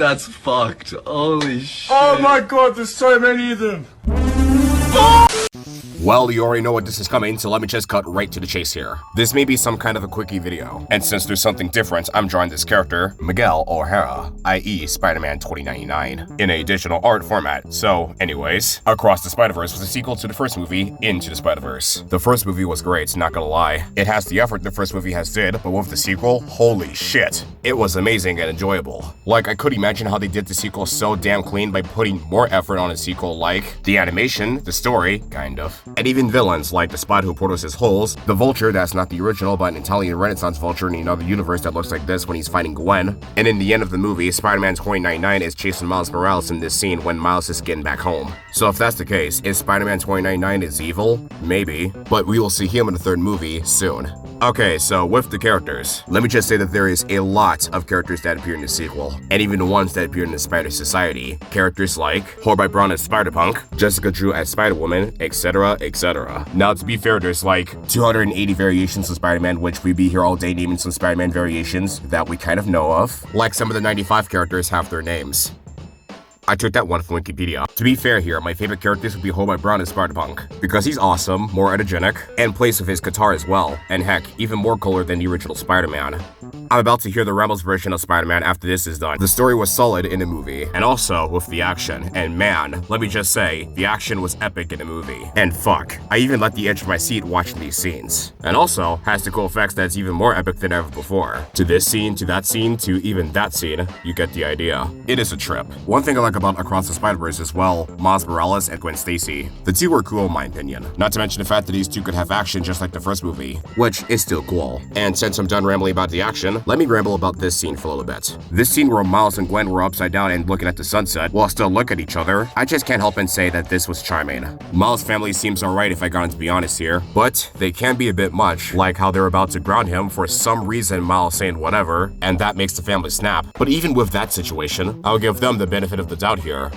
That's fucked. Holy shit. Oh my god, there's so many of them. Well, you already know what this is coming, so let me just cut right to the chase here. This may be some kind of a quickie video, and since there's something different, I'm drawing this character, Miguel O'Hara, i.e. Spider-Man 2099, in a digital art format. So, anyways, Across the Spiderverse was a sequel to the first movie, Into the Spiderverse. The first movie was great, not gonna lie. It has the effort the first movie has did, but with the sequel, holy shit. It was amazing and enjoyable. Like, I could imagine how they did the sequel so damn clean by putting more effort on a sequel like the animation, the story, kind of, and even villains like the Spot who produces holes, the Vulture that's not the original but an Italian Renaissance Vulture in another universe that looks like this when he's fighting Gwen, and in the end of the movie, Spider-Man 2099 is chasing Miles Morales in this scene when Miles is getting back home. So if that's the case, is Spider-Man 2099 is evil? Maybe, but we will see him in the third movie soon. Okay, so with the characters, let me just say that there is a lot of characters that appear in the sequel, and even the ones that appear in the Spider Society. Characters like Horby Brown as Spider-Punk, Jessica Drew as Spider-Woman, etc, etc. Now to be fair, there's like 280 variations of Spider-Man, which we'd be here all day naming some Spider-Man variations that we kind of know of. Like some of the 95 characters have their names. I took that one from Wikipedia. To be fair here, my favorite characters would be Horby Brown as Spider-Punk, because he's awesome, more energetic, and plays with his guitar as well, and heck, even more cooler than the original Spider-Man. I'm about to hear the Rebels version of Spider-Man after this is done. The story was solid in the movie, and also with the action, and man, let me just say, the action was epic in the movie. And fuck, I even let the edge of my seat watching these scenes. And also, has the cool effects that's even more epic than ever before. To this scene, to that scene, to even that scene, you get the idea. It is a trip. One thing I like about Across the Spiderverse as well, Miles Morales and Gwen Stacy. The two were cool in my opinion. Not to mention the fact that these two could have action just like the first movie, which is still cool. And since I'm done rambling about the action, let me ramble about this scene for a little bit. This scene where Miles and Gwen were upside down and looking at the sunset while still looking at each other, I just can't help and say that this was charming. Miles' family seems alright if I got to be honest here, but they can be a bit much, like how they're about to ground him for some reason, Miles saying whatever, and that makes the family snap. But even with that situation, I'll give them the benefit of the doubt here.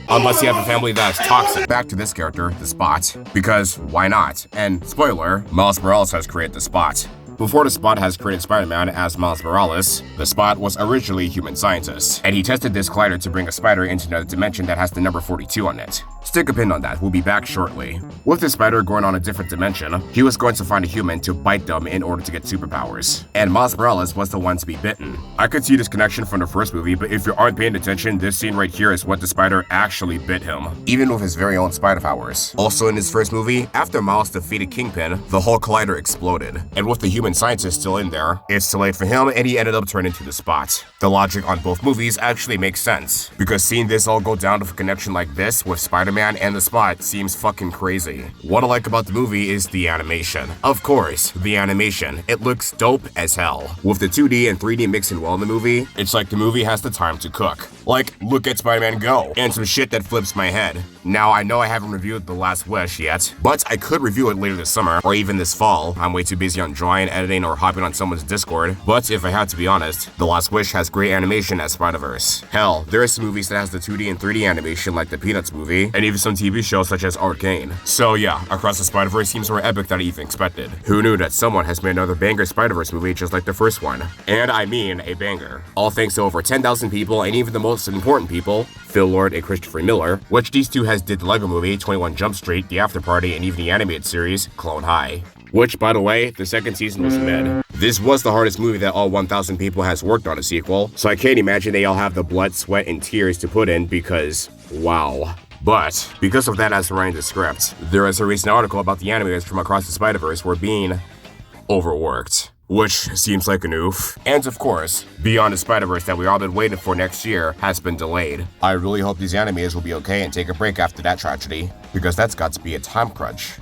Unless you have a family that's toxic. Back to this character, the Spot, because why not? And spoiler, Miles Morales has created the Spot. Before the Spot has created Spider-Man as Miles Morales, the Spot was originally a human scientist, and he tested this collider to bring a spider into another dimension that has the number 42 on it. Stick a pin on that, we'll be back shortly. With the spider going on a different dimension, he was going to find a human to bite them in order to get superpowers. And Miles Morales was the one to be bitten. I could see this connection from the first movie, but if you aren't paying attention, this scene right here is what the spider actually bit him, even with his very own spider powers. Also in his first movie, after Miles defeated Kingpin, the whole collider exploded, and with the human scientist still in there, it's too late for him and he ended up turning into the Spot. The logic on both movies actually makes sense, because seeing this all go down with a connection like this with Spider-Man and the Spot seems fucking crazy. What I like about the movie is the animation. Of course, the animation. It looks dope as hell. With the 2D and 3D mixing well in the movie, it's like the movie has the time to cook. Like, look at Spider-Man Go, and some shit that flips my head. Now, I know I haven't reviewed The Last Wish yet, but I could review it later this summer, or even this fall. I'm way too busy on drawing, editing, or hopping on someone's Discord. But if I had to be honest, The Last Wish has great animation as Spider-Verse. Hell, there are some movies that has the 2D and 3D animation like the Peanuts movie, and even some TV shows such as Arcane. So yeah, Across the Spider-Verse seems more epic than I even expected. Who knew that someone has made another banger Spider-Verse movie just like the first one? And I mean a banger. All thanks to over 10,000 people, and even the most important people, Phil Lord and Christopher Miller, which these two has did the Lego Movie, 21 Jump Street, The After Party, and even the animated series, Clone High. Which, by the way, the second season was mid. This was the hardest movie that all 1,000 people has worked on a sequel, so I can't imagine they all have the blood, sweat, and tears to put in because, wow. But, because of that as I'm writing the script, there is a recent article about the animators from Across the Spider-Verse were being overworked. Which seems like an oof. And of course, Beyond the Spider-Verse that we all been waiting for next year has been delayed. I really hope these animators will be okay and take a break after that tragedy, because that's got to be a time crunch.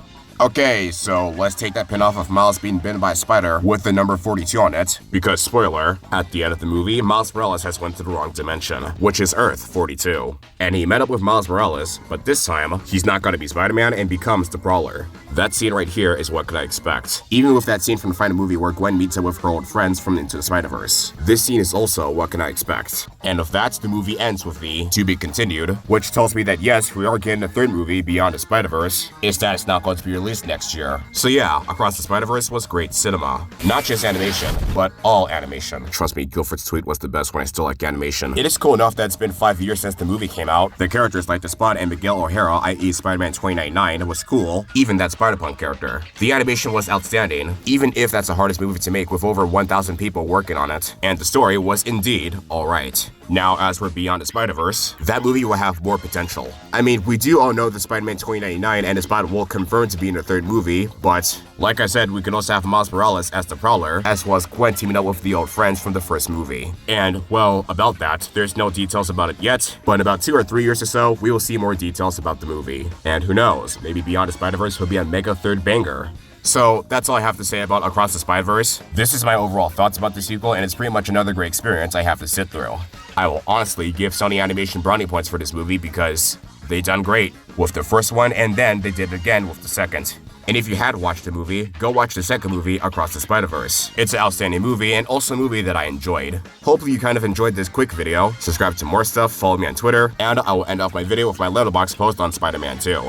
Okay, so let's take that pin off of Miles being bitten by a spider with the number 42 on it, because spoiler, at the end of the movie, Miles Morales has went to the wrong dimension, which is Earth 42. And he met up with Miles Morales, but this time, he's not gonna be Spider-Man and becomes the Brawler. That scene right here is what could I expect. Even with that scene from the final movie where Gwen meets up with her old friends from Into the Spider-Verse. This scene is also what can I expect. And with that, the movie ends with the to be continued, which tells me that yes, we are getting a third movie, Beyond the Spider-Verse. It's that it's not going to be released released next year. So yeah, Across the Spider-Verse was great cinema. Not just animation, but all animation. Trust me, Guilford's tweet was the best one. I still like animation. It is cool enough that it's been 5 years since the movie came out. The characters like the Spot and Miguel O'Hara, i.e. Spider-Man 2099, was cool. Even that Spider-Punk character. The animation was outstanding, even if that's the hardest movie to make with over 1,000 people working on it. And the story was indeed alright. Now, as for Beyond the Spider-Verse, that movie will have more potential. I mean, we do all know that Spider-Man 2099 and the Spot will confirm to be in the third movie, but like I said, we can also have Miles Morales as the Prowler, as well as Gwen teaming up with the old friends from the first movie. And, well, about that, there's no details about it yet, but in about 2 or 3 years or so, we will see more details about the movie. And who knows, maybe Beyond the Spider-Verse will be a mega third banger. So, that's all I have to say about Across the Spider-Verse. This is my overall thoughts about the sequel, and it's pretty much another great experience I have to sit through. I will honestly give Sony Animation brownie points for this movie because they done great with the first one, and then they did it again with the second. And if you had watched the movie, go watch the second movie, Across the Spider-Verse. It's an outstanding movie, and also a movie that I enjoyed. Hopefully you kind of enjoyed this quick video. Subscribe to more stuff, follow me on Twitter, and I will end off my video with my Letterboxd post on Spider-Man 2.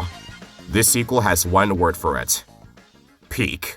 This sequel has one word for it. Peak.